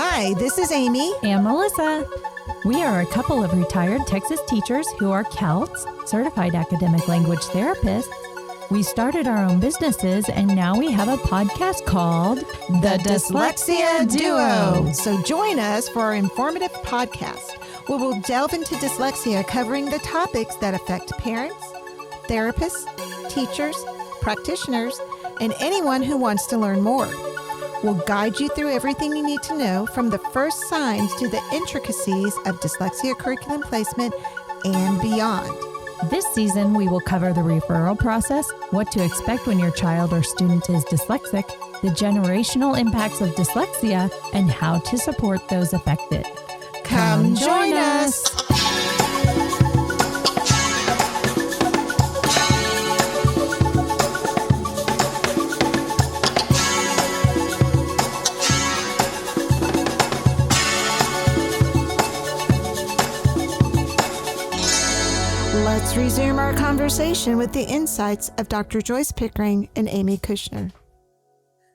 Hi, this is Amy. And Melissa. We are a couple of retired Texas teachers who are CALTs, Certified Academic Language Therapists. We started our own businesses, and now we have a podcast called The Dyslexia Duo. So join us for our informative podcast, where we'll delve into dyslexia, covering the topics that affect parents, therapists, teachers, practitioners, and anyone who wants to learn more. We'll guide you through everything you need to know, from the first signs to the intricacies of dyslexia curriculum placement and beyond. This season, we will cover the referral process, what to expect when your child or student is dyslexic, the generational impacts of dyslexia, and how to support those affected. Come join us. Let's resume our conversation with the insights of Dr. Joyce Pickering and Amy Kushner.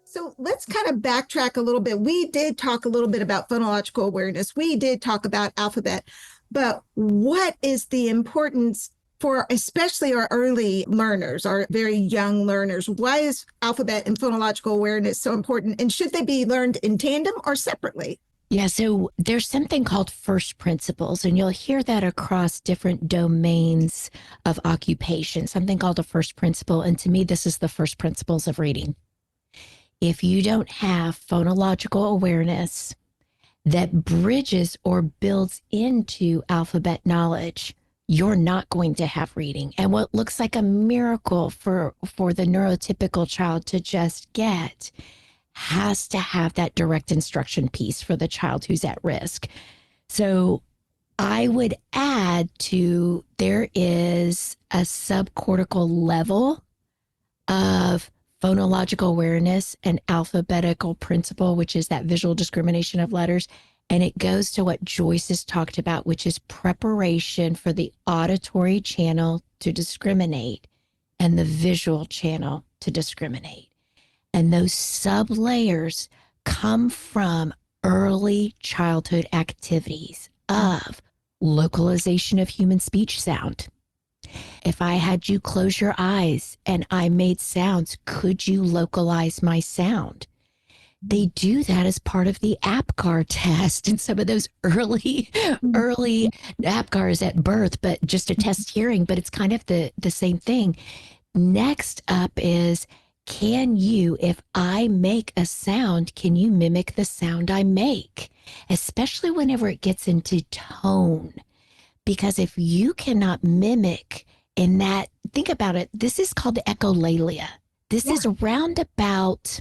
So let's kind of backtrack a little bit. We did talk a little bit about phonological awareness. We did talk about alphabet, but what is the importance for especially our early learners, our very young learners? Why is alphabet and phonological awareness so important? And should they be learned in tandem or separately? Yeah, so there's something called first principles, and you'll hear that across different domains of occupation, something called a first principle. And to me, this is the first principles of reading. If you don't have phonological awareness that bridges or builds into alphabet knowledge, you're not going to have reading. And what looks like a miracle for the neurotypical child to just get has to have that direct instruction piece for the child who's at risk. So I would add to, there is a subcortical level of phonological awareness and alphabetical principle, which is that visual discrimination of letters. And it goes to what Joyce has talked about, which is preparation for the auditory channel to discriminate and the visual channel to discriminate. And those sub-layers come from early childhood activities of localization of human speech sound. If I had you close your eyes and I made sounds, could you localize my sound? They do that as part of the APGAR test and some of those early APGARs at birth, but just to test hearing, but it's kind of the same thing. Next up is, can you, if I make a sound, can you mimic the sound I make? Especially whenever it gets into tone. Because if you cannot mimic in that, think about it, this is called echolalia. This is around about,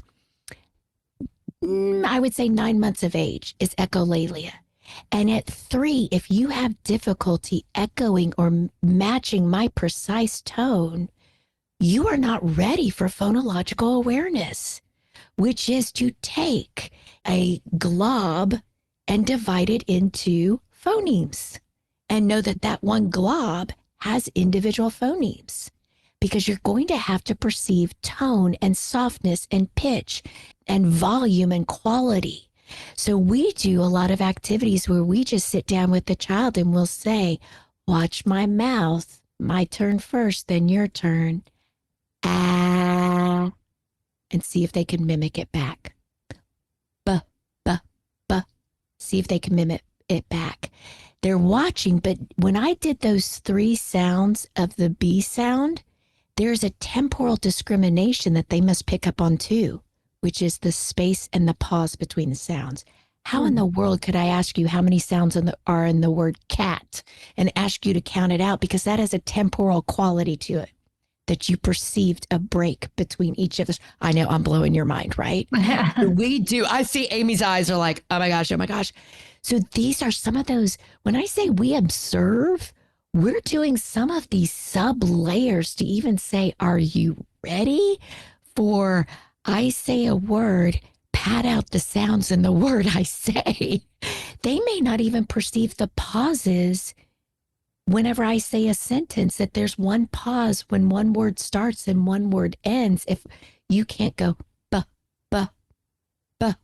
I would say 9 months of age is echolalia. And at 3, if you have difficulty echoing or matching my precise tone, you are not ready for phonological awareness, which is to take a glob and divide it into phonemes and know that that one glob has individual phonemes, because you're going to have to perceive tone and softness and pitch and volume and quality. So we do a lot of activities where we just sit down with the child and we'll say, watch my mouth, my turn first, then your turn. Ah, and see if they can mimic it back. Buh, buh, buh. See if they can mimic it back. They're watching, but when I did those 3 sounds of the B sound, there's a temporal discrimination that they must pick up on too, which is the space and the pause between the sounds. How in the world could I ask you how many sounds are in the word cat and ask you to count it out? Because that has a temporal quality to it, that you perceived a break between each of us. I know I'm blowing your mind, right? We do. I see Amy's eyes are like, oh my gosh, oh my gosh. So these are some of those, when I say we observe, we're doing some of these sub layers to even say, are you ready for, I say a word, pad out the sounds in the word I say. They may not even perceive the pauses whenever I say a sentence, that there's one pause when one word starts and one word ends. If you can't go, buh, buh, buh,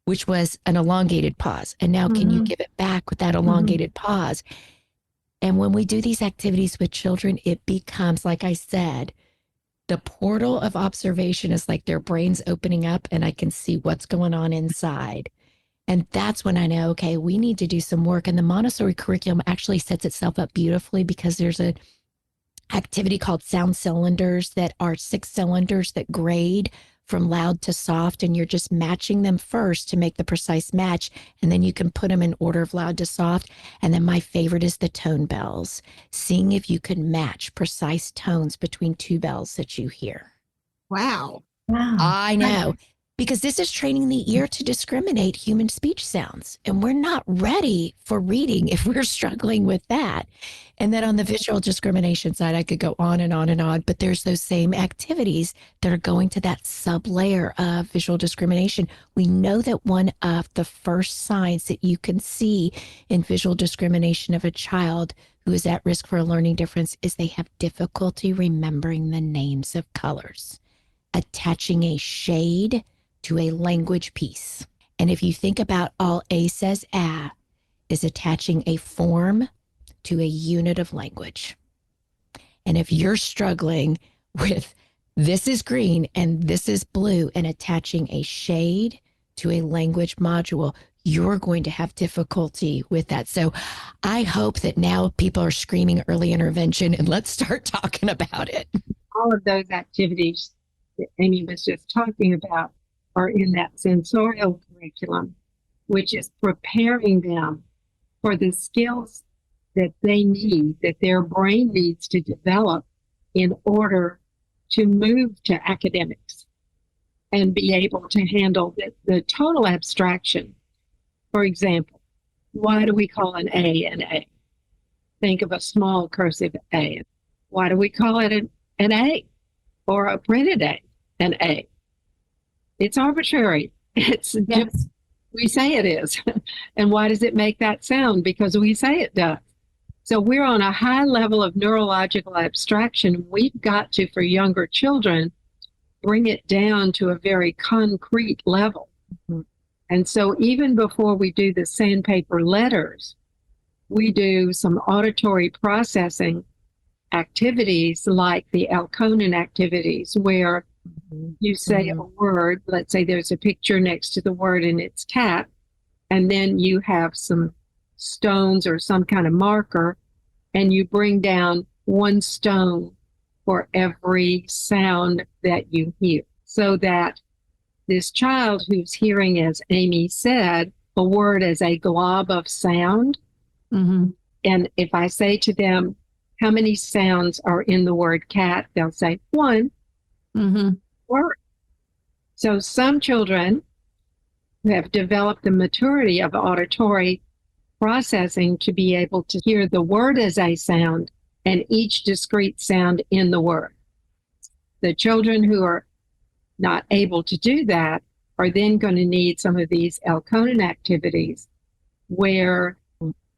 which was an elongated pause. And now can you give it back with that elongated pause? And when we do these activities with children, it becomes, like I said, the portal of observation is like their brains opening up and I can see what's going on inside. And that's when I know, okay, we need to do some work. And the Montessori curriculum actually sets itself up beautifully because there's an activity called sound cylinders that are 6 cylinders that grade from loud to soft, and you're just matching them first to make the precise match, and then you can put them in order of loud to soft. And then my favorite is the tone bells, seeing if you can match precise tones between 2 bells that you hear. Wow. I know, because this is training the ear to discriminate human speech sounds, and we're not ready for reading if we're struggling with that. And then on the visual discrimination side, I could go on and on and on, but there's those same activities that are going to that sub-layer of visual discrimination. We know that one of the first signs that you can see in visual discrimination of a child who is at risk for a learning difference is they have difficulty remembering the names of colors, attaching a shade to a language piece. And if you think about all A says ah is attaching a form to a unit of language. And if you're struggling with this is green and this is blue and attaching a shade to a language module, you're going to have difficulty with that. So I hope that now people are screaming early intervention and let's start talking about it. All of those activities that Amy was just talking about are in that sensorial curriculum, which is preparing them for the skills that they need, that their brain needs to develop in order to move to academics and be able to handle the total abstraction. For example, why do we call an A an A? Think of a small cursive A. Why do we call it an A or a printed A, an A? It's arbitrary. It's just, we say it is. And why does it make that sound? Because we say it does. So we're on a high level of neurological abstraction. We've got to, for younger children, bring it down to a very concrete level. And so even before we do the sandpaper letters, we do some auditory processing activities like the Alconen activities, where you say a word, let's say there's a picture next to the word and it's cat, and then you have some stones or some kind of marker, and you bring down 1 stone for every sound that you hear, so that this child who's hearing, as Amy said, a word as a glob of sound. And if I say to them, how many sounds are in the word cat? They'll say 1 word. So some children who have developed the maturity of auditory processing to be able to hear the word as a sound and each discrete sound in the word. The children who are not able to do that are then going to need some of these Alconen activities where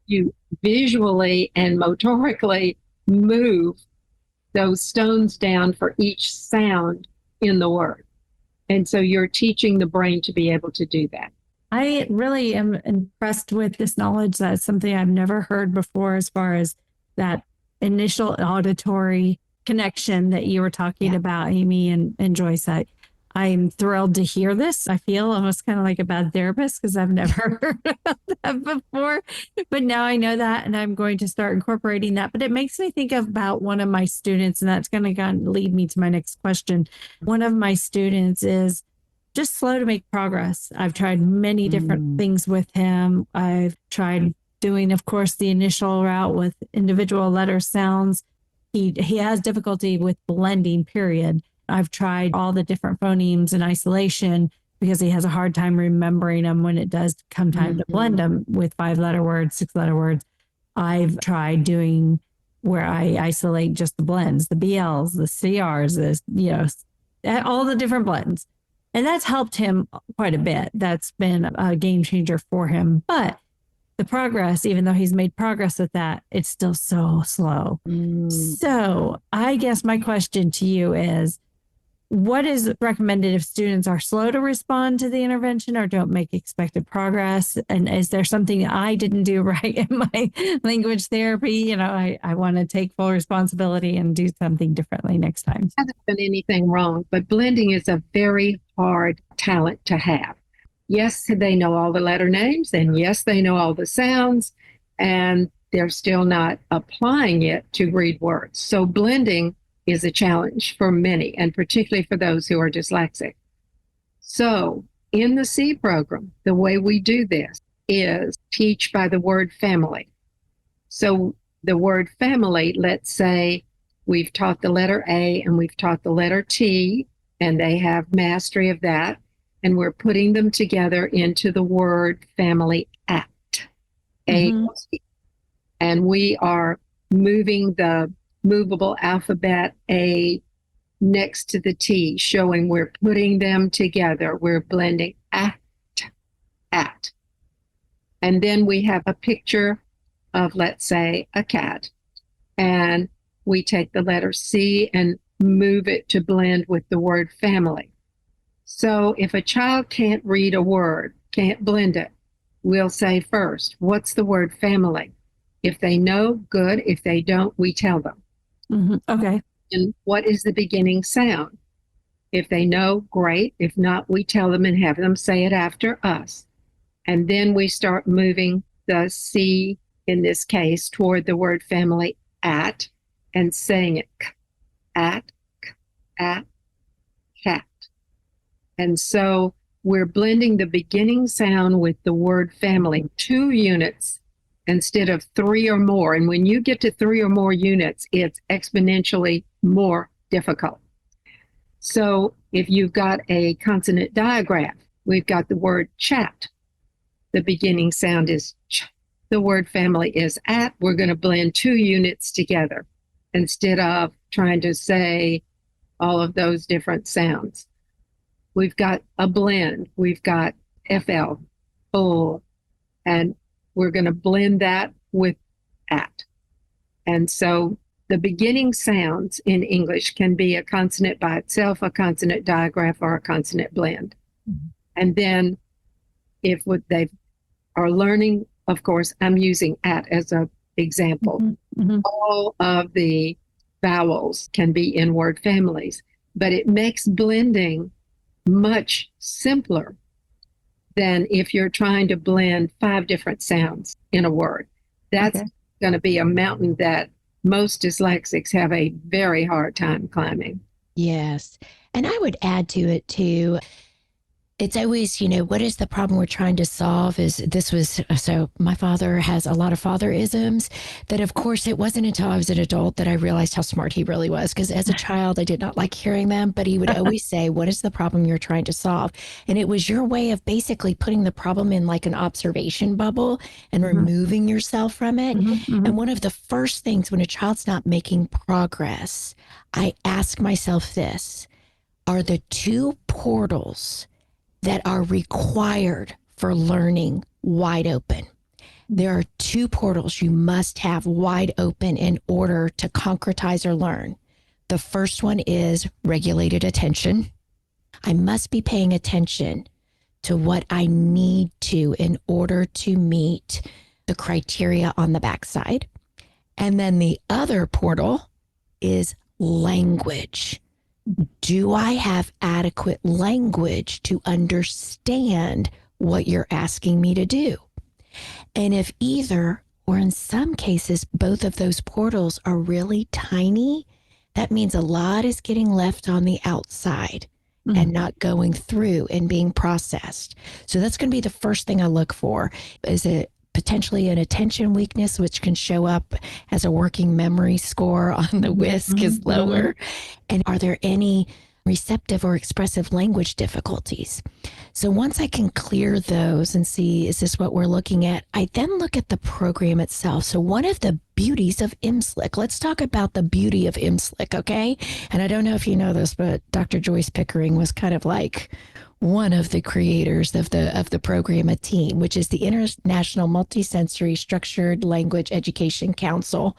you visually and motorically move those stones down for each sound in the word. And so you're teaching the brain to be able to do that. I really am impressed with this knowledge. That's something I've never heard before, as far as that initial auditory connection that you were talking about, Amy and Joyce. I'm thrilled to hear this. I feel almost kind of like a bad therapist because I've never heard about that before. But now I know that, and I'm going to start incorporating that. But it makes me think about one of my students, and that's going to lead me to my next question. One of my students is just slow to make progress. I've tried many different things with him. I've tried doing, of course, the initial route with individual letter sounds. He has difficulty with blending, period. I've tried all the different phonemes in isolation because he has a hard time remembering them when it does come time to blend them with 5-letter words, 6-letter words. I've tried doing where I isolate just the blends, the BLs, the CRs, all the different blends. And that's helped him quite a bit. That's been a game changer for him. But the progress, even though he's made progress with that, it's still so slow. So I guess my question to you is, what is recommended if students are slow to respond to the intervention or don't make expected progress? And is there something I didn't do right in my language therapy? You know, I want to take full responsibility and do something differently next time. I haven't done anything wrong, but blending is a very hard talent to have. Yes, they know all the letter names, and yes, they know all the sounds, and they're still not applying it to read words. So blending is a challenge for many, and particularly for those who are dyslexic. So in the C program, the way we do this is teach by the word family. So the word family, let's say we've taught the letter A and we've taught the letter T, and they have mastery of that, and we're putting them together into the word family at A-T. And we are moving the movable alphabet A next to the T, showing we're putting them together. We're blending at. And then we have a picture of, let's say, a cat. And we take the letter C and move it to blend with the word family. So if a child can't read a word, can't blend it, we'll say first, what's the word family? If they know, good. If they don't, we tell them. Okay. And what is the beginning sound? If they know, great. If not, we tell them and have them say it after us. And then we start moving the C, in this case, toward the word family at, and saying it at, cat. And so we're blending the beginning sound with the word family, 2 units instead of 3 or more. And when you get to 3 or more units, it's exponentially more difficult. So if you've got a consonant digraph, we've got the word chat. The beginning sound is ch. The word family is at. We're going to blend 2 units together instead of trying to say all of those different sounds. We've got a blend. We've got FL, full, and we're going to blend that with at. And so the beginning sounds in English can be a consonant by itself, a consonant digraph, or a consonant blend. And then if what they are learning, of course, I'm using at as an example. All of the vowels can be in word families, but it makes blending much simpler than if you're trying to blend 5 different sounds in a word. That's going to be a mountain that most dyslexics have a very hard time climbing. Yes. And I would add to it too, it's always, what is the problem we're trying to solve so my father has a lot of father-isms that, of course, it wasn't until I was an adult that I realized how smart he really was. Because as a child, I did not like hearing them, but he would always say, what is the problem you're trying to solve? And it was your way of basically putting the problem in like an observation bubble and removing yourself from it. And one of the first things when a child's not making progress, I ask myself this, are the 2 portals that are required for learning wide open? There are 2 portals you must have wide open in order to concretize or learn. The first one is regulated attention. I must be paying attention to what I need to in order to meet the criteria on the backside. And then the other portal is language. Do I have adequate language to understand what you're asking me to do? And if either, or in some cases, both of those portals are really tiny, that means a lot is getting left on the outside and not going through and being processed. So that's going to be the first thing I look for. Is it potentially an attention weakness, which can show up as a working memory score on the WISC is lower? And are there any receptive or expressive language difficulties? So once I can clear those and see, is this what we're looking at? I then look at the program itself. So one of the beauties of IMSLIC, let's talk about the beauty of IMSLIC, okay? And I don't know if you know this, but Dr. Joyce Pickering was kind of like one of the creators of the program, a team, which is the International Multisensory Structured Language Education Council.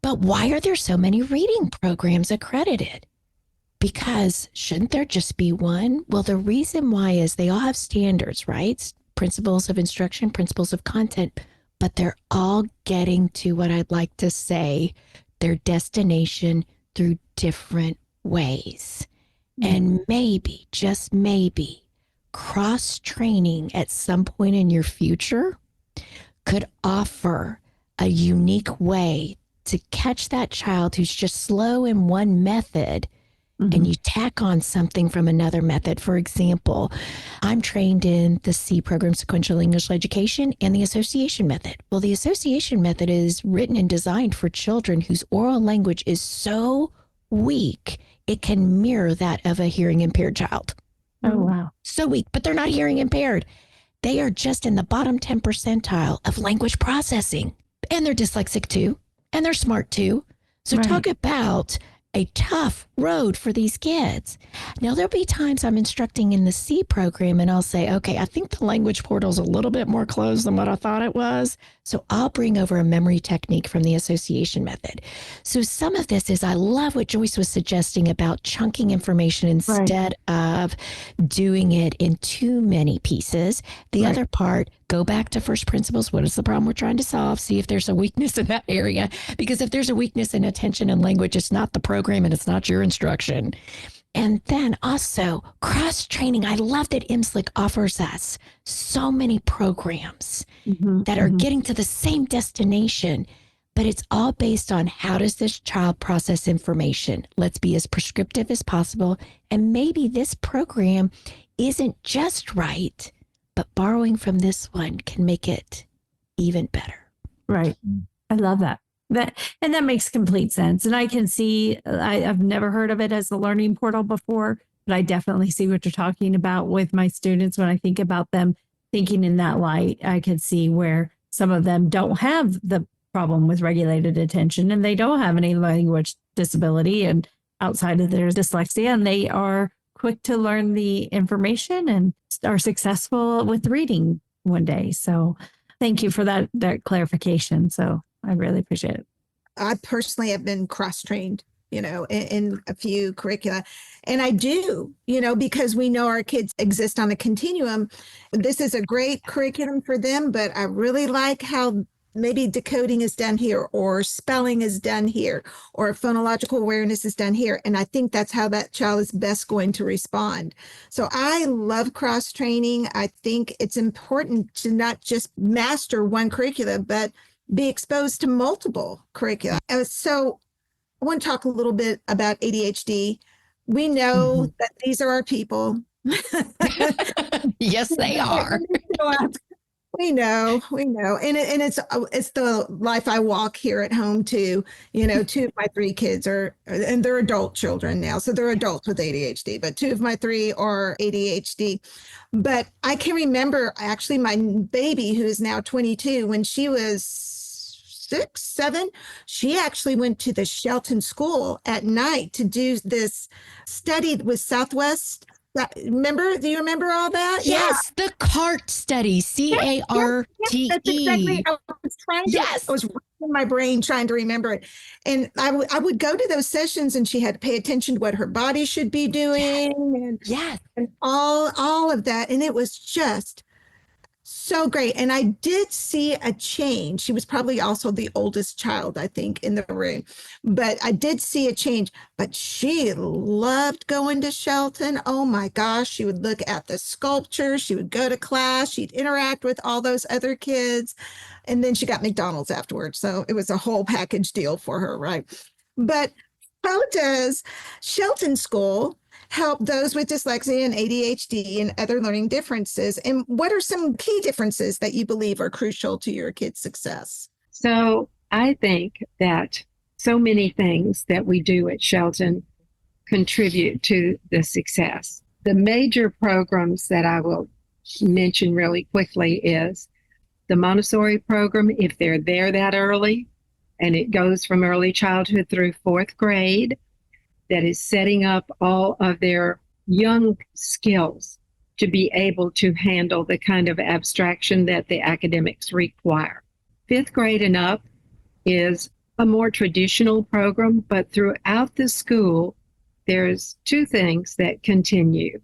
But why are there so many reading programs accredited? Because shouldn't there just be one? Well, the reason why is they all have standards, right? Principles of instruction, principles of content, but they're all getting to what I'd like to say, their destination through different ways. And maybe, just maybe, cross training at some point in your future could offer a unique way to catch that child who's just slow in one method, and you tack on something from another method. For example, I'm trained in the C program, sequential English education, and the association method. Well, the association method is written and designed for children whose oral language is so weak, it can mirror that of a hearing impaired child. Oh, wow. So weak, but they're not hearing impaired. They are just in the bottom 10 percentile of language processing. And they're dyslexic too, and they're smart too. So talk about a tough road for these kids. Now, there'll be times I'm instructing in the C program and I'll say, okay, I think the language portal's a little bit more closed than what I thought it was. So I'll bring over a memory technique from the association method. So some of this is, I love what Joyce was suggesting about chunking information instead of doing it in too many pieces. The other part, go back to first principles. What is the problem we're trying to solve? See if there's a weakness in that area. Because if there's a weakness in attention and language, it's not the program and it's not your instruction. And then also cross training. I love that IMSLIC offers us so many programs that are getting to the same destination, but it's all based on how does this child process information? Let's be as prescriptive as possible. And maybe this program isn't just right, but borrowing from this one can make it even better. Right. I love that. And that makes complete sense. And I can see, I've never heard of it as the learning portal before, but I definitely see what you're talking about with my students. When I think about them thinking in that light, I can see where some of them don't have the problem with regulated attention and they don't have any language disability and outside of their dyslexia, and they are quick to learn the information and are successful with reading one day. So thank you for that clarification. So I really appreciate it. I personally have been cross-trained, in a few curricula. And I do, because we know our kids exist on a continuum. This is a great curriculum for them, but I really like how maybe decoding is done here, or spelling is done here, or phonological awareness is done here. And I think that's how that child is best going to respond. So I love cross-training. I think it's important to not just master one curricula, but be exposed to multiple curricula. So I want to talk a little bit about ADHD. We know that these are our people. Yes, they are. We know. And it's the life I walk here at home too. Two of my three kids and they're adult children now. So they're adults with ADHD, but two of my three are ADHD. But I can remember actually my baby, who is now 22, when she was 6, 7, she actually went to the Shelton School at night to do this study with Southwest. Do you remember all that? Yes, the CART study, CARTE. That's exactly. I was racking my brain trying to remember it. And I would go to those sessions and she had to pay attention to what her body should be doing and all of that. And it was just so great. And I did see a change. She was probably also the oldest child, I think, in the room. But I did see a change. But she loved going to Shelton. Oh my gosh. She would look at the sculpture. She would go to class. She'd interact with all those other kids. And then she got McDonald's afterwards. So it was a whole package deal for her, right? But how does Shelton School help those with dyslexia and ADHD and other learning differences? And what are some key differences that you believe are crucial to your kids' success? So I think that so many things that we do at Shelton contribute to the success. The major programs that I will mention really quickly is the Montessori program, if they're there that early, and it goes from early childhood through 4th grade, that is setting up all of their young skills to be able to handle the kind of abstraction that the academics require. 5th grade and up is a more traditional program, but throughout the school, there's two things that continue.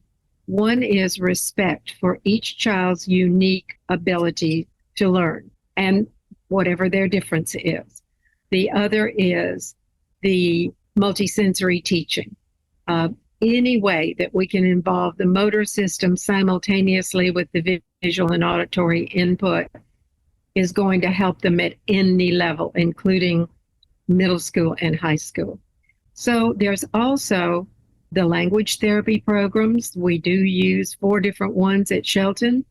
One is respect for each child's unique ability to learn and whatever their difference is. The other is the multisensory teaching. Any way that we can involve the motor system simultaneously with the visual and auditory input is going to help them at any level, including middle school and high school. So there's also the language therapy programs. We do use 4 different ones at Shelton.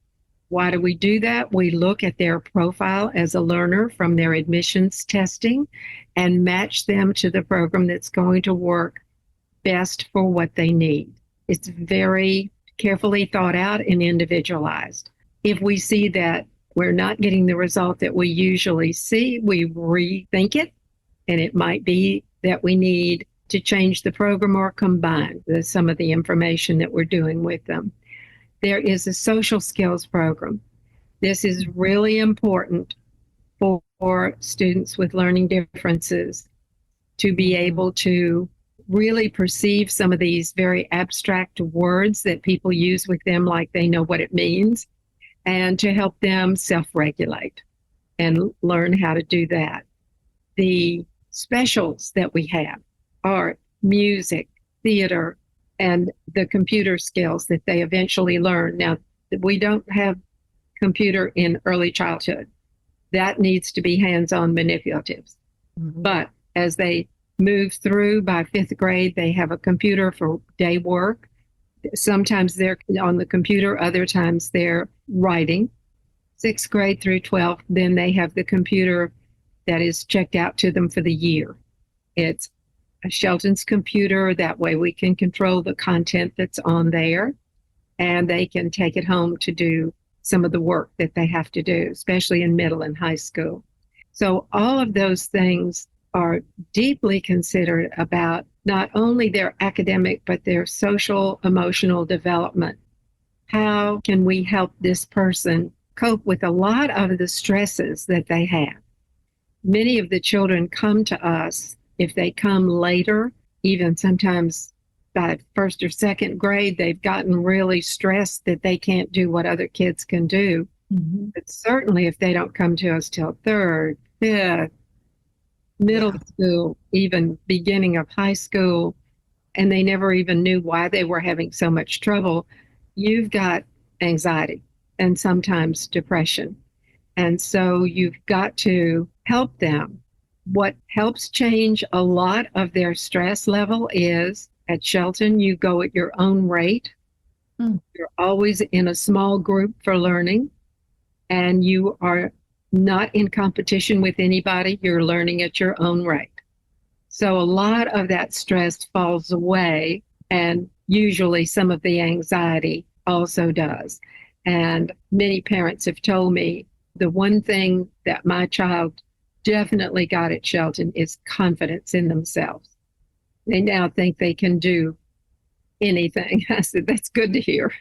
Why do we do that? We look at their profile as a learner from their admissions testing and match them to the program that's going to work best for what they need. It's very carefully thought out and individualized. If we see that we're not getting the result that we usually see, we rethink it, and it might be that we need to change the program or combine some of the information that we're doing with them. There is a social skills program. This is really important for students with learning differences to be able to really perceive some of these very abstract words that people use with them like they know what it means, and to help them self-regulate and learn how to do that. The specials that we have are music, theater, and the computer skills that they eventually learn. Now, we don't have computer in early childhood. That needs to be hands-on manipulatives. Mm-hmm. But as they move through, by 5th grade, they have a computer for day work. Sometimes they're on the computer, other times they're writing. 6th grade through 12th, then they have the computer that is checked out to them for the year. It's a Shelton's computer. That way we can control the content that's on there, and they can take it home to do some of the work that they have to do, especially in middle and high school. So all of those things are deeply considered about not only their academic, but their social, emotional development. How can we help this person cope with a lot of the stresses that they have? Many of the children come to us, if they come later, even sometimes by 1st or 2nd grade, they've gotten really stressed that they can't do what other kids can do. Mm-hmm. But certainly if they don't come to us till 3rd, 5th, middle school, even beginning of high school, and they never even knew why they were having so much trouble, you've got anxiety and sometimes depression. And so you've got to help them. What helps change a lot of their stress level is at Shelton, you go at your own rate. You're always in a small group for learning, and you are not in competition with anybody. You're learning at your own rate. So a lot of that stress falls away, and usually some of the anxiety also does. And many parents have told me the one thing that my child definitely got at Shelton is confidence in themselves. They now think they can do anything. I said, that's good to hear.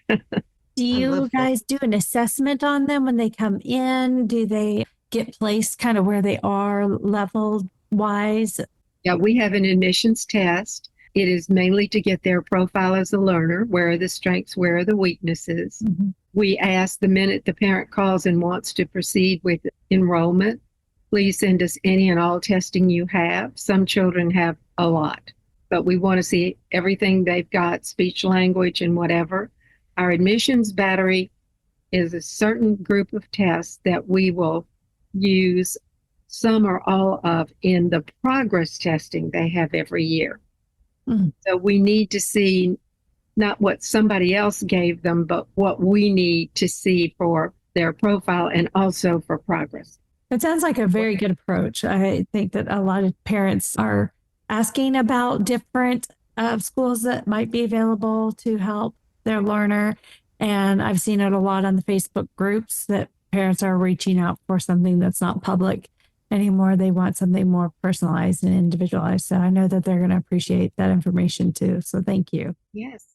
Do you guys do an assessment on them when they come in? Do they get placed kind of where they are level wise? Yeah, we have an admissions test. It is mainly to get their profile as a learner. Where are the strengths? Where are the weaknesses? Mm-hmm. We ask the minute the parent calls and wants to proceed with enrollment, please send us any and all testing you have. Some children have a lot, but we want to see everything they've got, speech, language, and whatever. Our admissions battery is a certain group of tests that we will use some or all of in the progress testing they have every year. Mm-hmm. So we need to see not what somebody else gave them, but what we need to see for their profile and also for progress. It sounds like a very good approach. I think that a lot of parents are asking about different schools that might be available to help their learner. And I've seen it a lot on the Facebook groups that parents are reaching out for something that's not public anymore. They want something more personalized and individualized. So I know that they're going to appreciate that information too. So thank you. Yes.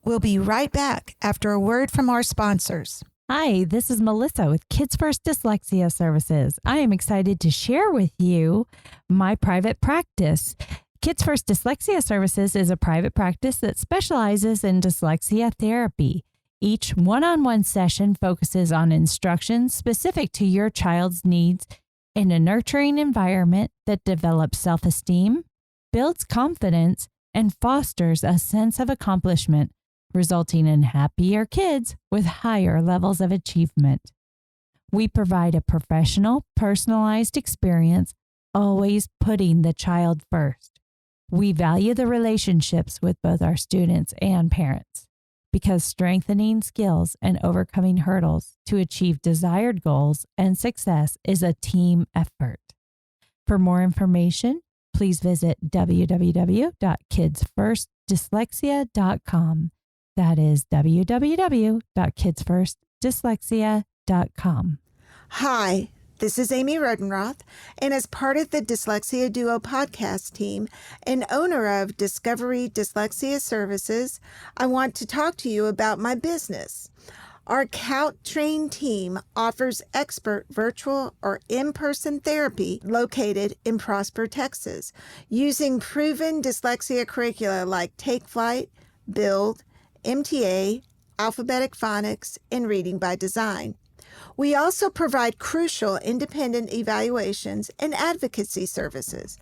We'll be right back after a word from our sponsors. Hi, this is Melissa with Kids First Dyslexia Services. I am excited to share with you my private practice. Kids First Dyslexia Services is a private practice that specializes in dyslexia therapy. Each one-on-one session focuses on instruction specific to your child's needs in a nurturing environment that develops self-esteem, builds confidence, and fosters a sense of accomplishment, resulting in happier kids with higher levels of achievement. We provide a professional, personalized experience, always putting the child first. We value the relationships with both our students and parents because strengthening skills and overcoming hurdles to achieve desired goals and success is a team effort. For more information, please visit www.kidsfirstdyslexia.com. That is www.kidsfirstdyslexia.com. Hi, this is Amy Rodenroth, and as part of the Dyslexia Duo podcast team and owner of Discovery Dyslexia Services, I want to talk to you about my business. Our COUT-trained team offers expert virtual or in-person therapy located in Prosper, Texas, using proven dyslexia curricula like Take Flight, Build, MTA, Alphabetic Phonics, and Reading by Design. We also provide crucial independent evaluations and advocacy services.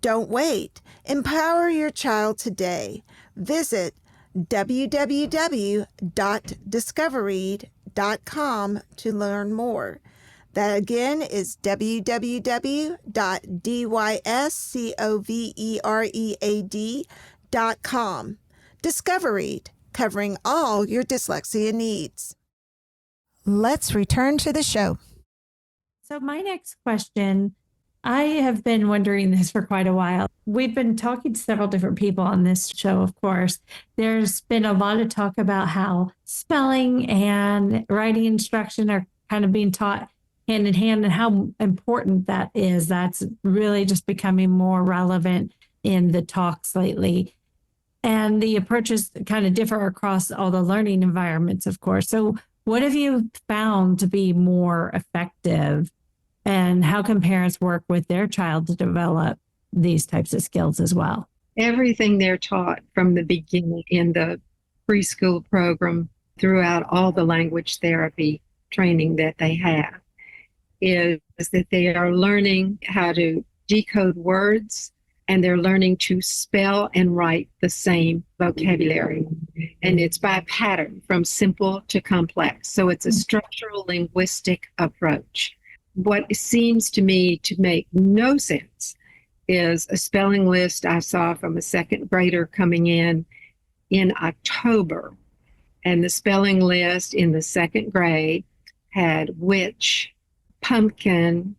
Don't wait. Empower your child today. Visit www.discovereed.com to learn more. That again is www.dyscoveread.com. Discovereed, covering all your dyslexia needs. Let's return to the show. So my next question, I have been wondering this for quite a while. We've been talking to several different people on this show, of course. There's been a lot of talk about how spelling and writing instruction are kind of being taught hand in hand and how important that is. That's really just becoming more relevant in the talks lately. And the approaches kind of differ across all the learning environments, of course. So what have you found to be more effective, and how can parents work with their child to develop these types of skills as well? Everything they're taught from the beginning in the preschool program throughout all the language therapy training that they have is that they are learning how to decode words, and they're learning to spell and write the same vocabulary. And it's by pattern from simple to complex. So it's a structural linguistic approach. What seems to me to make no sense is a spelling list I saw from a second grader coming in October. And the spelling list in the second grade had witch, pumpkin,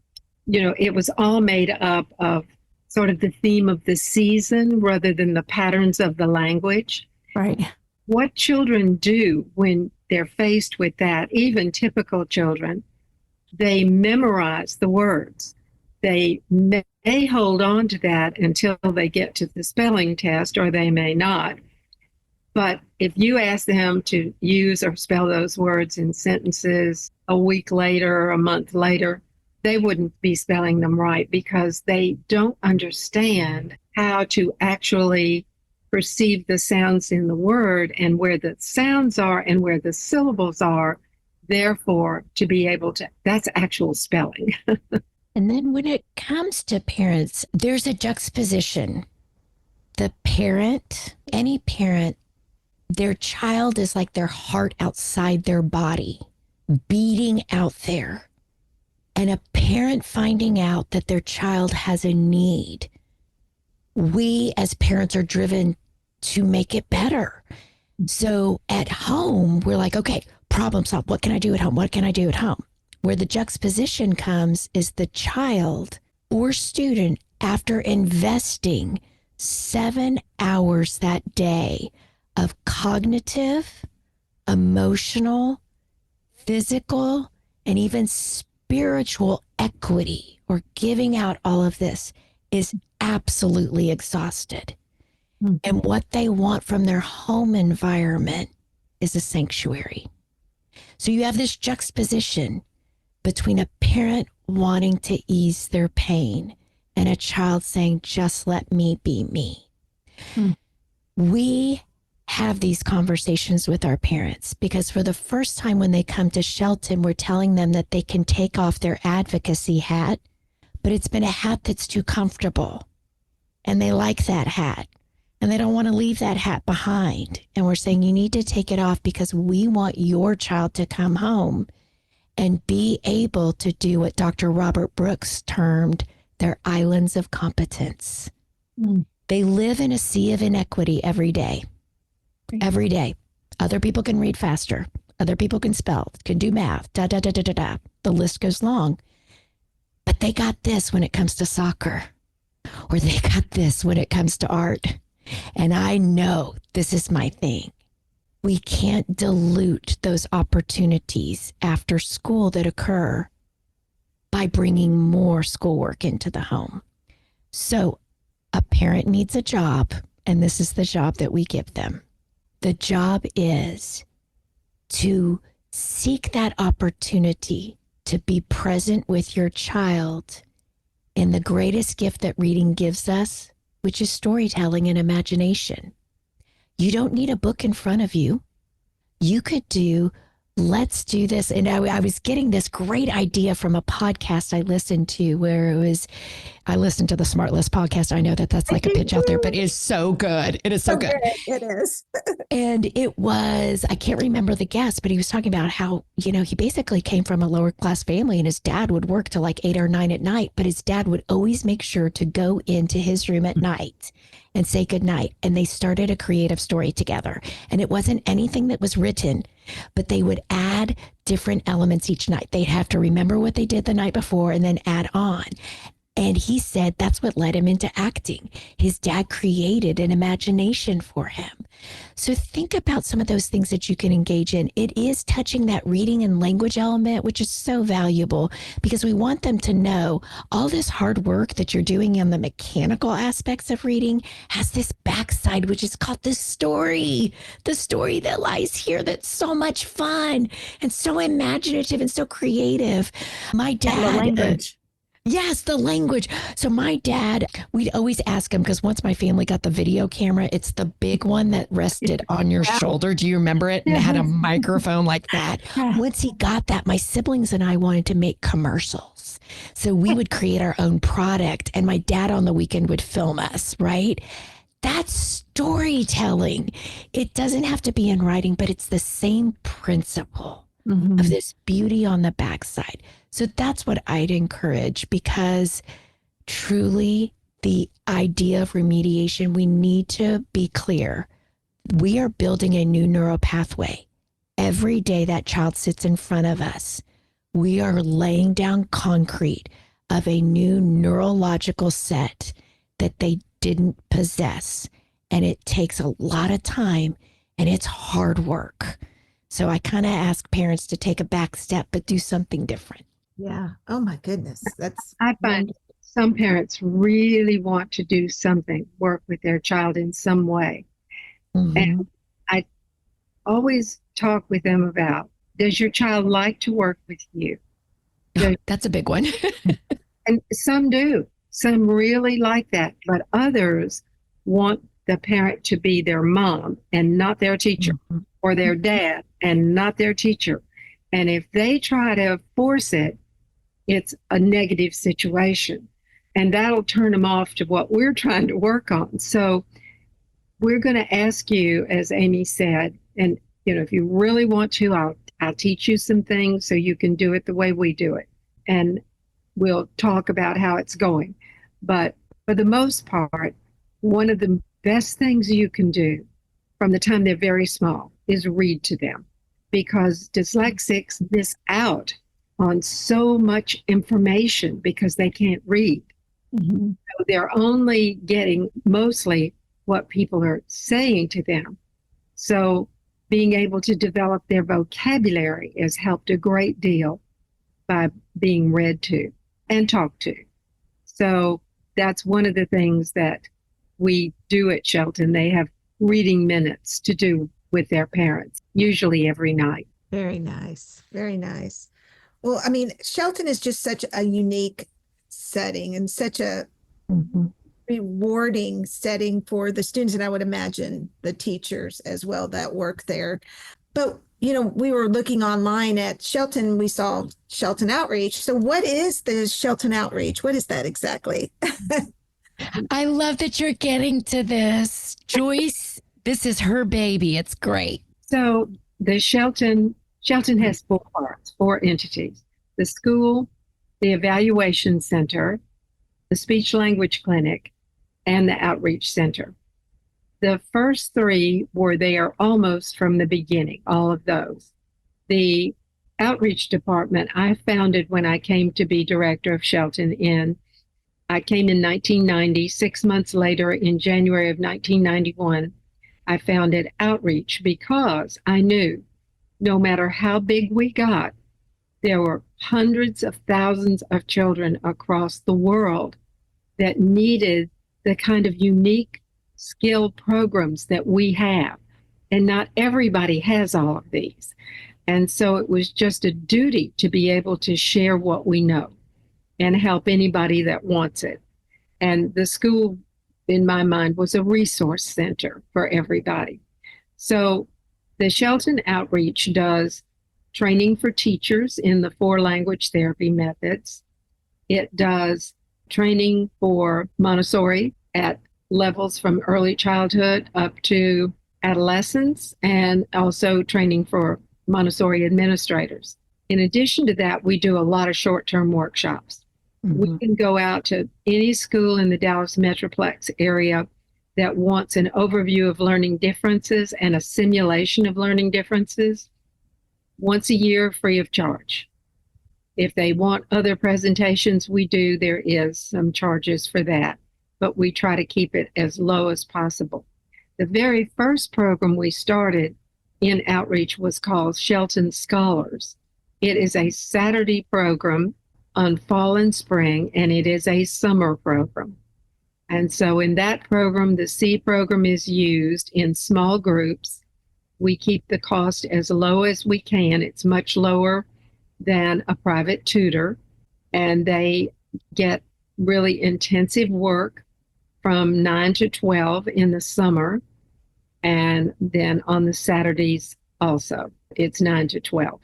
it was all made up of sort of the theme of the season rather than the patterns of the language. Right. What children do when they're faced with that, even typical children, they memorize the words. They may hold on to that until they get to the spelling test, or they may not. But if you ask them to use or spell those words in sentences a week later or a month later, they wouldn't be spelling them right because they don't understand how to actually perceive the sounds in the word and where the sounds are and where the syllables are. Therefore, to be able to, that's actual spelling. And then when it comes to parents, there's a juxtaposition. The parent, any parent, their child is like their heart outside their body, beating out there. And a parent finding out that their child has a need, we as parents are driven to make it better. So at home, we're like, okay, problem solved. What can I do at home? What can I do at home? Where the juxtaposition comes is the child or student, after investing 7 hours that day of cognitive, emotional, physical, and even spiritual equity, or giving out all of this, is absolutely exhausted. And what they want from their home environment is a sanctuary. So you have this juxtaposition between a parent wanting to ease their pain and a child saying, just let me be me. Hmm. We have these conversations with our parents because for the first time when they come to Shelton, we're telling them that they can take off their advocacy hat, but it's been a hat that's too comfortable and they like that hat and they don't want to leave that hat behind. And we're saying you need to take it off because we want your child to come home and be able to do what Dr. Robert Brooks termed their islands of competence. Mm. They live in a sea of inequity every day. Every day. Other people can read faster. Other people can spell, can do math, da, da, da, da, da, da. The list goes long. But they got this when it comes to soccer, or they got this when it comes to art. And I know this is my thing. We can't dilute those opportunities after school that occur by bringing more schoolwork into the home. So a parent needs a job, and this is the job that we give them. The job is to seek that opportunity to be present with your child in the greatest gift that reading gives us, which is storytelling and imagination. You don't need a book in front of you. You could do, let's do this. And I was getting this great idea from a podcast I listened to where it was, I listened to the Smart List podcast. I know that that's like a pitch out there, but it is so good. It is so good. It is. And it was, I can't remember the guest, but he was talking about how, you know, he basically came from a lower class family and his dad would work till like 8 or 9 at night, but his dad would always make sure to go into his room at night and say goodnight. And they started a creative story together. And it wasn't anything that was written, but they would add different elements each night. They'd have to remember what they did the night before and then add on. And he said that's what led him into acting. His dad created an imagination for him. So think about some of those things that you can engage in. It is touching that reading and language element, which is so valuable because we want them to know all this hard work that you're doing in the mechanical aspects of reading has this backside, which is called the story that lies here that's so much fun and so imaginative and so creative. My dad... The language. Yes, the language. So my dad, we'd always ask him, because once my family got the video camera, it's the big one that rested on your shoulder. Do you remember it? And it had a microphone like that. Once he got that, my siblings and I wanted to make commercials. So we would create our own product and my dad on the weekend would film us, right? That's storytelling. It doesn't have to be in writing, but it's the same principle of this beauty on the backside. So that's what I'd encourage, because truly the idea of remediation, we need to be clear. We are building a new neural pathway. Every day that child sits in front of us, we are laying down concrete of a new neurological set that they didn't possess. And it takes a lot of time and it's hard work. So I kind of ask parents to take a back step, but do something different. Yeah. Oh my goodness. I find some parents really want to do something, work with their child in some way. And I always talk with them about, does your child like to work with you? That's a big one. And some do. Some really like that, but others want the parent to be their mom and not their teacher, or their dad and not their teacher. And if they try to force it, it's a negative situation. And that'll turn them off to what we're trying to work on. So we're going to ask you, as Amy said, and you know, if you really want to, I'll teach you some things so you can do it the way we do it. And we'll talk about how it's going. But for the most part, one of the best things you can do from the time they're very small is read to them, because dyslexics miss out on so much information because they can't read. So they're only getting mostly what people are saying to them. So being able to develop their vocabulary has helped a great deal by being read to and talked to. So that's one of the things that we do at Shelton. They have reading minutes to do with their parents, usually every night. Very nice. Very nice. Well, I mean, Shelton is just such a unique setting and such a Mhm. rewarding setting for the students, and I would imagine the teachers as well that work there. But we were looking online at Shelton. We saw Shelton Outreach. So what is the Shelton Outreach? What is that exactly? I love that you're getting to this. Joyce, this is her baby. It's great. So the Shelton has four parts, four entities: the school, the evaluation center, the speech language clinic, and the outreach center. The first three were there almost from the beginning, all of those. The outreach department I founded when I came to be director of Shelton I came in 1990. 6 months later, in January of 1991, I founded outreach because I knew no matter how big we got, there were hundreds of thousands of children across the world that needed the kind of unique skill programs that we have. And not everybody has all of these. And so it was just a duty to be able to share what we know and help anybody that wants it. And the school, in my mind, was a resource center for everybody. So the Shelton Outreach does training for teachers in the 4 language therapy methods. It does training for Montessori at levels from early childhood up to adolescence, and also training for Montessori administrators. In addition to that, we do a lot of short-term workshops. We can go out to any school in the Dallas Metroplex area that wants an overview of learning differences and a simulation of learning differences once a year, free of charge. If they want other presentations, there is some charges for that, but we try to keep it as low as possible. The very first program we started in outreach was called Shelton Scholars. It is a Saturday program on fall and spring, and it is a summer program. And so in that program, the C program is used in small groups. We keep the cost as low as we can. It's much lower than a private tutor, and they get really intensive work from 9 to 12 in the summer, and then on the Saturdays also. It's 9 to 12.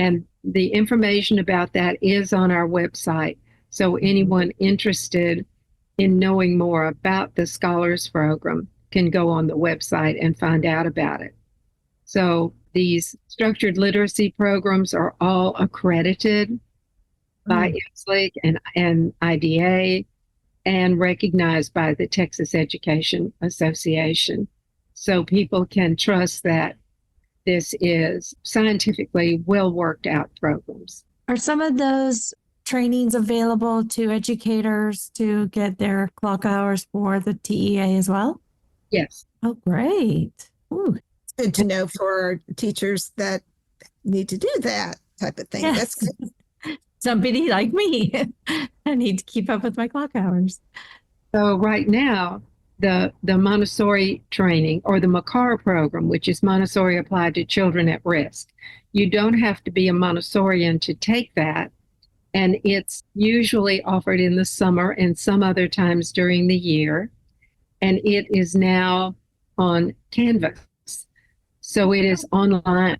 And the information about that is on our website. So anyone interested in knowing more about the Scholars Program can go on the website and find out about it. So these structured literacy programs are all accredited by IPSLC and IDA and recognized by the Texas Education Association. So people can trust that this is scientifically well worked out programs. Are some of those trainings available to educators to get their clock hours for the TEA as well? Yes. Oh, great. Ooh. It's good to know for teachers that need to do that type of thing. Yes. That's good. Somebody like me. I need to keep up with my clock hours. So right now, the Montessori training, or the MACAR program, which is Montessori applied to children at risk, you don't have to be a Montessorian to take that. And it's usually offered in the summer and some other times during the year. And it is now on Canvas. So it is online.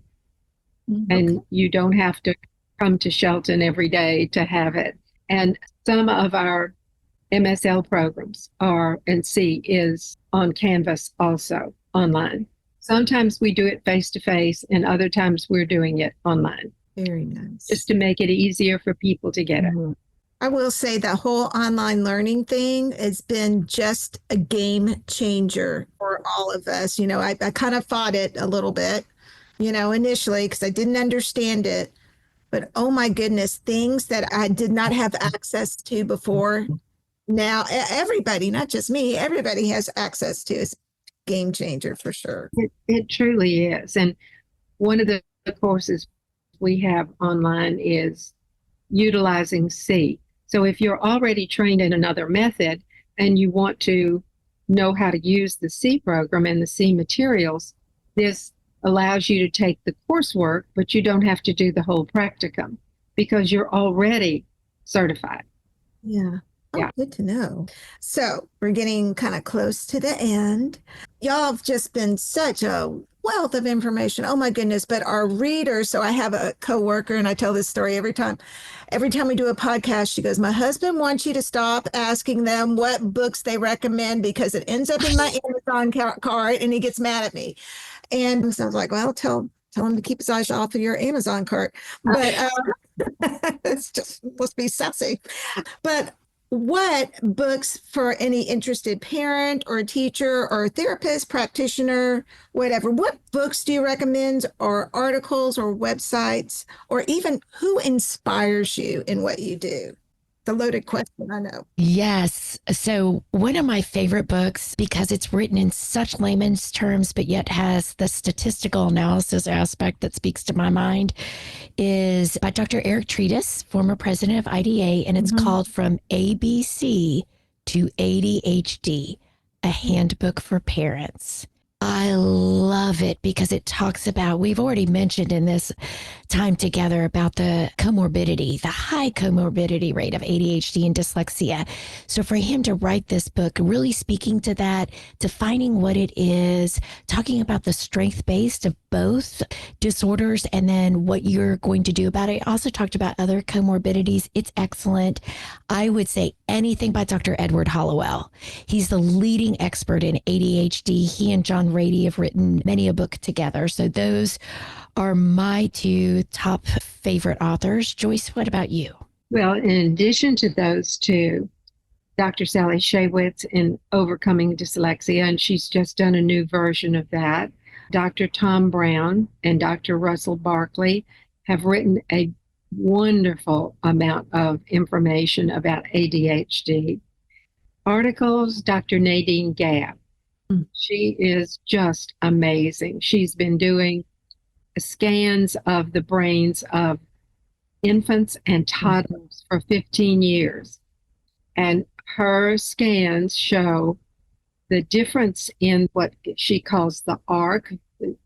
And you don't have to come to Shelton every day to have it. And some of our MSL programs and C is on Canvas also online. Sometimes we do it face-to-face, and other times we're doing it online. Very nice. Just to make it easier for people to get it. I will say the whole online learning thing has been just a game changer for all of us. I kind of fought it a little bit, initially because I didn't understand it. But oh my goodness, things that I did not have access to before. Now everybody, not just me, everybody has access to. It's a game changer for sure. It truly is. And one of the courses we have online is utilizing C. So if you're already trained in another method and you want to know how to use the C program and the C materials, this allows you to take the coursework, but you don't have to do the whole practicum because you're already certified. Yeah. Yeah. Good to know. So we're getting kind of close to the end. Y'all have just been such a wealth of information. Oh my goodness. But our readers, so I have a coworker and I tell this story every time. Every time we do a podcast, she goes, my husband wants you to stop asking them what books they recommend because it ends up in my Amazon cart and he gets mad at me. And so I was like, well, tell him to keep his eyes off of your Amazon cart. But it's just must be sassy. But what books for any interested parent or teacher or therapist, practitioner, whatever, what books do you recommend or articles or websites or even who inspires you in what you do? It's a loaded question, I know. Yes. So one of my favorite books, because it's written in such layman's terms, but yet has the statistical analysis aspect that speaks to my mind, is by Dr. Eric Treatise, former president of IDA, and it's called From ABC to ADHD, a handbook for parents. I love it because it talks about, we've already mentioned in this time together about the comorbidity, the high comorbidity rate of ADHD and dyslexia. So for him to write this book, really speaking to that, defining what it is, talking about the strength based of both disorders and then what you're going to do about it. I also talked about other comorbidities. It's excellent. I would say anything by Dr. Edward Hollowell. He's the leading expert in ADHD. He and John Rady have written many a book together. So those are my two top favorite authors. Joyce, what about you? Well, in addition to those two, Dr. Sally Shaywitz in Overcoming Dyslexia, and she's just done a new version of that. Dr. Tom Brown and Dr. Russell Barkley have written a wonderful amount of information about ADHD. Articles, Dr. Nadine Gabb. She is just amazing. She's been doing scans of the brains of infants and toddlers for 15 years. And her scans show the difference in what she calls the arc,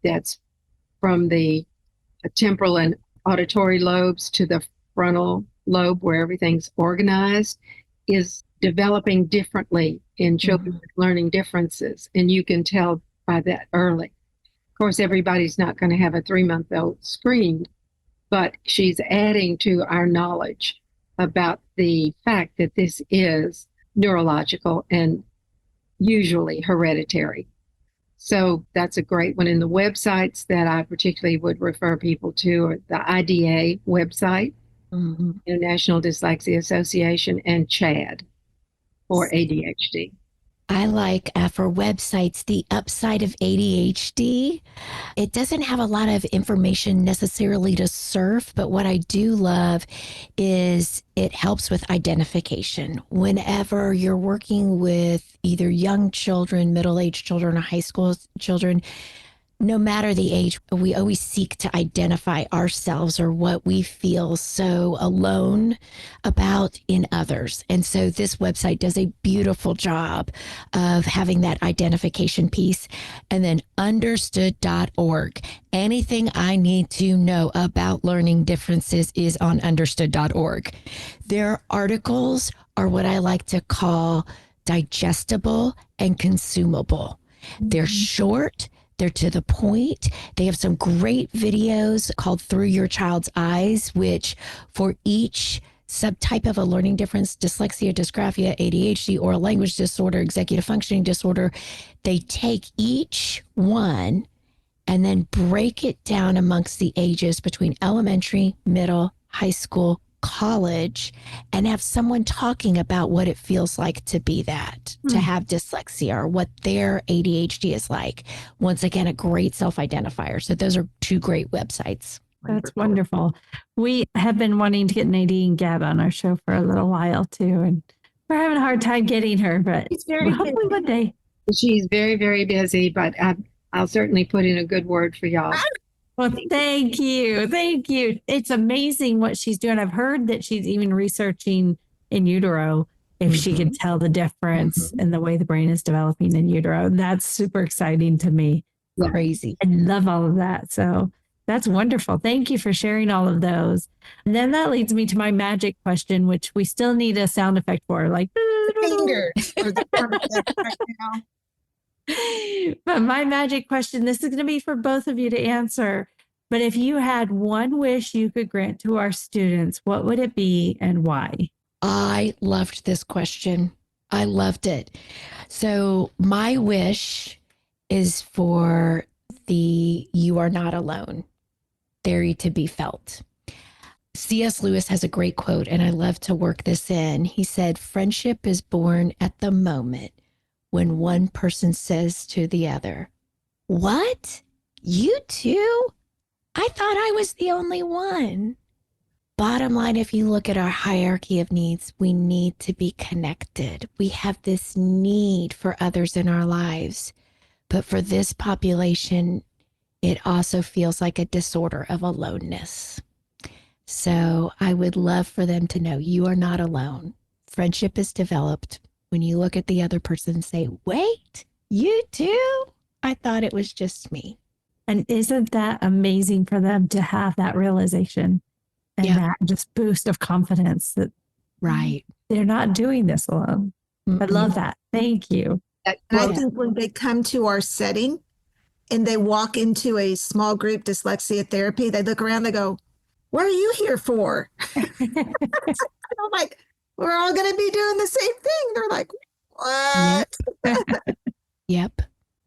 that's from the temporal and auditory lobes to the frontal lobe where everything's organized, is developing differently in children with learning differences. And you can tell by that early. Of course, everybody's not going to have a 3-month-old screened, but she's adding to our knowledge about the fact that this is neurological and usually hereditary. So that's a great one. And the websites that I particularly would refer people to are the IDA website, International Dyslexia Association, and CHAD for ADHD. I like for websites, the upside of ADHD. It doesn't have a lot of information necessarily to surf, but what I do love is it helps with identification. Whenever you're working with either young children, middle-aged children, or high school children, no matter the age, we always seek to identify ourselves or what we feel so alone about in others. And so this website does a beautiful job of having that identification piece. And then understood.org. Anything I need to know about learning differences is on understood.org. Their articles are what I like to call digestible and consumable. They're short. They're to the point. They have some great videos called Through Your Child's Eyes, which for each subtype of a learning difference, dyslexia, dysgraphia, ADHD, oral language disorder, executive functioning disorder, they take each one and then break it down amongst the ages between elementary, middle, high school, college, and have someone talking about what it feels like to be that, to have dyslexia, or what their ADHD is like. Once again, a great self-identifier. So those are two great websites. That's wonderful. We have been wanting to get Nadine Gabb on our show for a little while too, and we're having a hard time getting her, but hopefully one day. She's very, very busy, but I'll certainly put in a good word for y'all. Well, thank you. Thank you. It's amazing what she's doing. I've heard that she's even researching in utero if she can tell the difference in the way the brain is developing in utero. That's super exciting to me. Crazy. I love all of that. So That's wonderful. Thank you for sharing all of those. And then that leads me to my magic question, which we still need a sound effect for, like Fingers or the sound effect right now. But my magic question, this is going to be for both of you to answer. But if you had one wish you could grant to our students, what would it be and why? I loved this question. I loved it. So my wish is for the "you are not alone" theory to be felt. C.S. Lewis has a great quote, and I love to work this in. He said, "Friendship is born at the moment when one person says to the other, 'What? You too? I thought I was the only one.'" Bottom line, if you look at our hierarchy of needs, we need to be connected. We have this need for others in our lives. But for this population, it also feels like a disorder of aloneness. So I would love for them to know you are not alone. Friendship is developed when you look at the other person and say, "Wait, you too? I thought it was just me." And isn't that amazing for them to have that realization and that just boost of confidence that Right. they're not doing this alone? I love that. Thank you. And I think when they come to our setting and they walk into a small group dyslexia therapy, they look around, they go, "What are you here for?" And I'm like, "We're all going to be doing the same thing." They're like, "What?" Yep.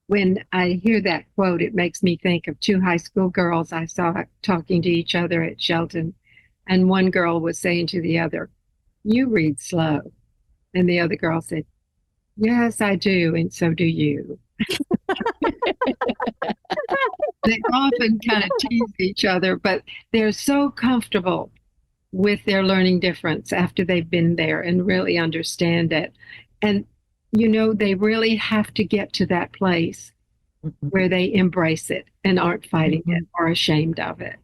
When I hear that quote, it makes me think of two high school girls I saw talking to each other at Shelton. And one girl was saying to the other, "You read slow." And the other girl said, "Yes, I do. And so do you." They often kind of tease each other, but they're so comfortable with their learning difference after they've been there and really understand it. And, they really have to get to that place where they embrace it and aren't fighting it or ashamed of it.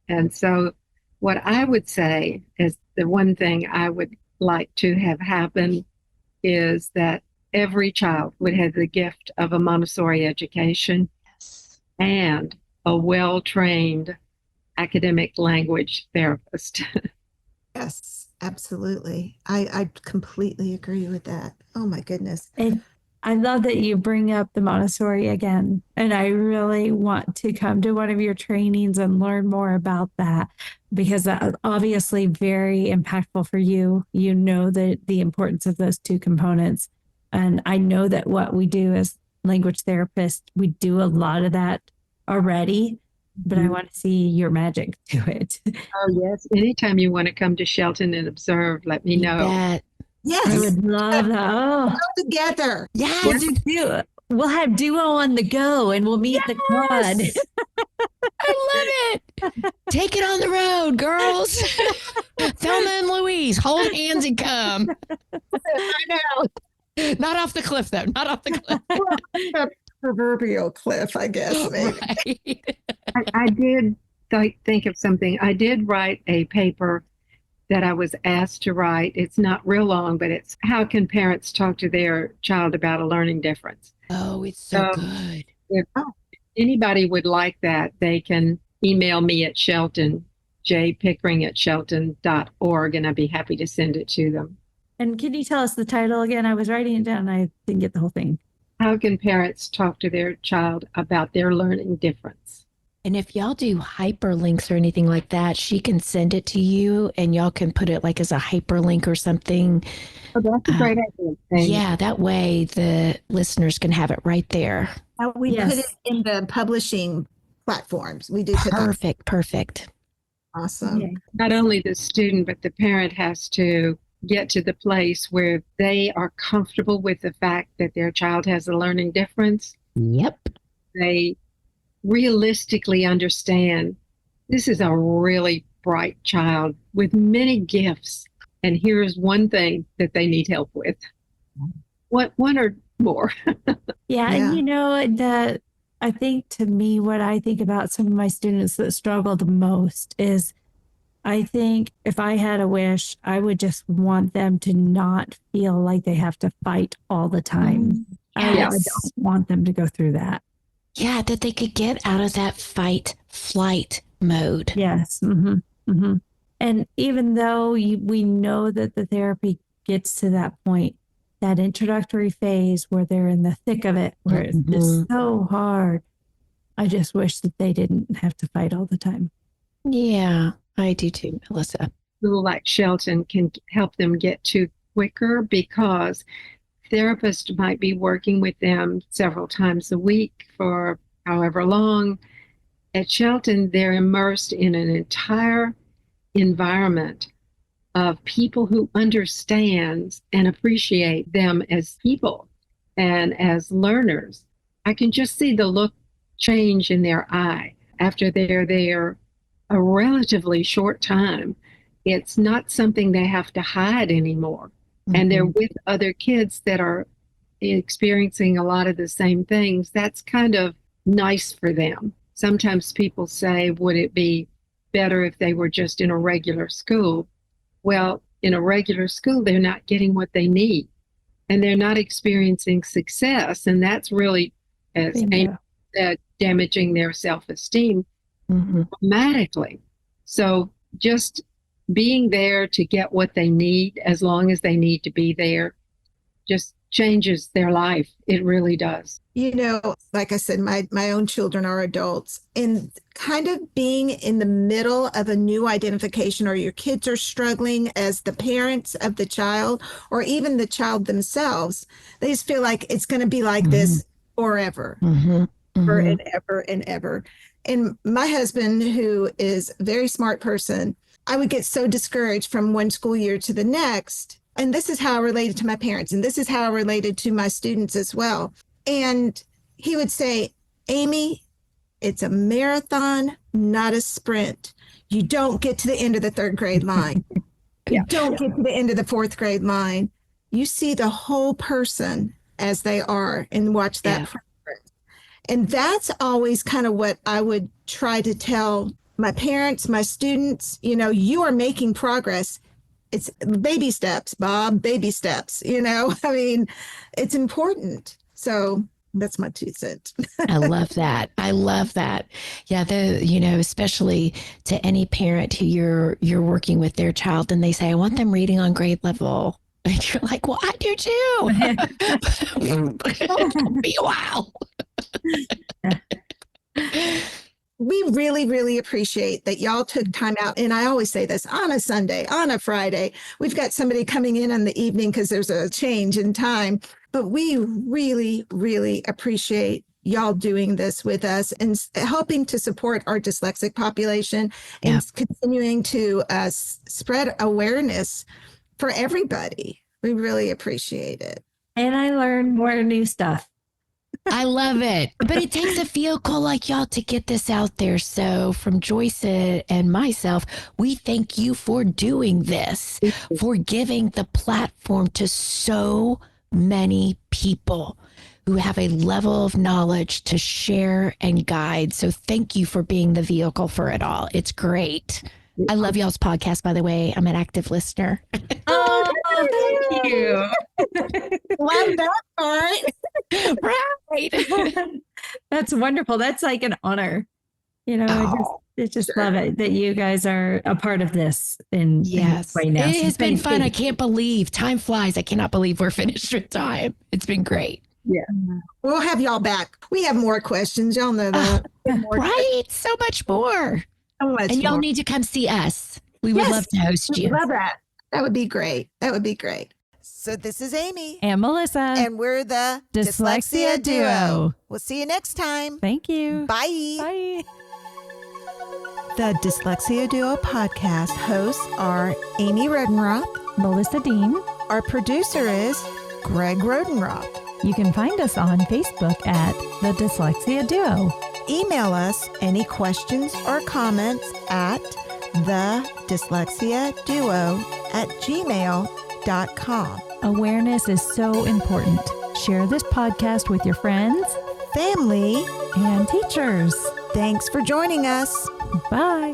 And so what I would say is the one thing I would like to have happen is that every child would have the gift of a Montessori education and a well-trained academic language therapist. Yes, absolutely. I completely agree with that. Oh my goodness. And I love that you bring up the Montessori again. And I really want to come to one of your trainings and learn more about that because that's obviously very impactful for you. You know the importance of those two components. And I know that what we do as language therapists, we do a lot of that already, but I want to see your magic to it. Oh, yes. Anytime you want to come to Shelton and observe, let me know. That. Yes. I would love that. Oh, Go together. Yes. We'll have duo on the go and we'll meet the quad. I love it. Take it on the road, girls. Thelma and Louise, hold hands and come. I know. Not off the cliff, though. Not off the cliff. The proverbial cliff, I guess. Maybe. Right. I did think of something. I did write a paper that I was asked to write. It's not real long, but it's how can parents talk to their child about a learning difference. Oh, it's so good. If anybody would like that, they can email me at Shelton, jpickering@shelton.org, and I'd be happy to send it to them. And can you tell us the title again? I was writing it down. I didn't get the whole thing. How can parents talk to their child about their learning difference? And if y'all do hyperlinks or anything like that, she can send it to you and y'all can put it like as a hyperlink or something. Oh, that's a great idea. Yeah, that way the listeners can have it right there. We put it in the publishing platforms. We do put that. Perfect. Awesome. Yeah. Not only the student, but the parent has to get to the place where they are comfortable with the fact that their child has a learning difference. Yep. They realistically understand this is a really bright child with many gifts, and here's one thing that they need help with. One or more. Yeah. And that I think to me, what I think about some of my students that struggle the most is I think if I had a wish, I would just want them to not feel like they have to fight all the time. I don't want them to go through that. Yeah, that they could get out of that fight flight mode. Yes. And even though we know that the therapy gets to that point, that introductory phase where they're in the thick of it, where it's just so hard, I just wish that they didn't have to fight all the time. Yeah, I do too, Melissa. School like Shelton can help them get to quicker because therapists might be working with them several times a week for however long. At Shelton, they're immersed in an entire environment of people who understand and appreciate them as people and as learners. I can just see the look change in their eye after they're there a relatively short time. It's not something they have to hide anymore. And they're with other kids that are experiencing a lot of the same things. That's kind of nice for them. Sometimes people say, would it be better if they were just in a regular school? Well, in a regular school, they're not getting what they need and they're not experiencing success. And that's really, as Amy said, damaging their self-esteem dramatically. So just being there to get what they need, as long as they need to be there, just changes their life. It really does. You know, like I said, my own children are adults, and kind of being in the middle of a new identification, or your kids are struggling as the parents of the child, or even the child themselves, they just feel like it's going to be like this forever, forever and ever and ever. And my husband, who is a very smart person, I would get so discouraged from one school year to the next. And this is how I related to my parents. And this is how I related to my students as well. And he would say, Amy, it's a marathon, not a sprint. You don't get to the end of the third grade line. You don't get to the end of the fourth grade line. You see the whole person as they are and watch that progress. And that's always kind of what I would try to tell my parents, my students. You know, you are making progress. It's baby steps, Bob, baby steps, you know, I mean, it's important. So that's my 2 cents. I love that. I love that. Yeah. Especially to any parent who you're working with their child and they say, I want them reading on grade level. And you're like, well, I do too. It'll be a while. We really, really appreciate that y'all took time out. And I always say this, on a Sunday, on a Friday, we've got somebody coming in the evening because there's a change in time. But we really, really appreciate y'all doing this with us and helping to support our dyslexic population and continuing to spread awareness for everybody. We really appreciate it. And I learned more new stuff. I love it. But it takes a vehicle like y'all to get this out there. So from Joyce and myself, we thank you for doing this, for giving the platform to so many people who have a level of knowledge to share and guide. So thank you for being the vehicle for it all. It's great. I love y'all's podcast, by the way. I'm an active listener. Oh, thank you. Love that part. Right. That's wonderful. That's like an honor. You know, I just love it that you guys are a part of this in this way now. It has been fun. I can't believe time flies. I cannot believe we're finished with time. It's been great. Yeah. We'll have y'all back. We have more questions. Y'all know that. Right. So much more. And y'all need to come see us. We would love to host you. Love that. That would be great. That would be great. So this is Amy. And Melissa. And we're the Dyslexia Duo. We'll see you next time. Thank you. Bye. Bye. The Dyslexia Duo podcast hosts are Amy Rodenroth, Melissa Dean. Our producer is Greg Rodenroth. You can find us on Facebook at the Dyslexia Duo. Email us any questions or comments at thedyslexiaduo@gmail.com. Awareness is so important. Share this podcast with your friends, family, and teachers. Thanks for joining us. Bye.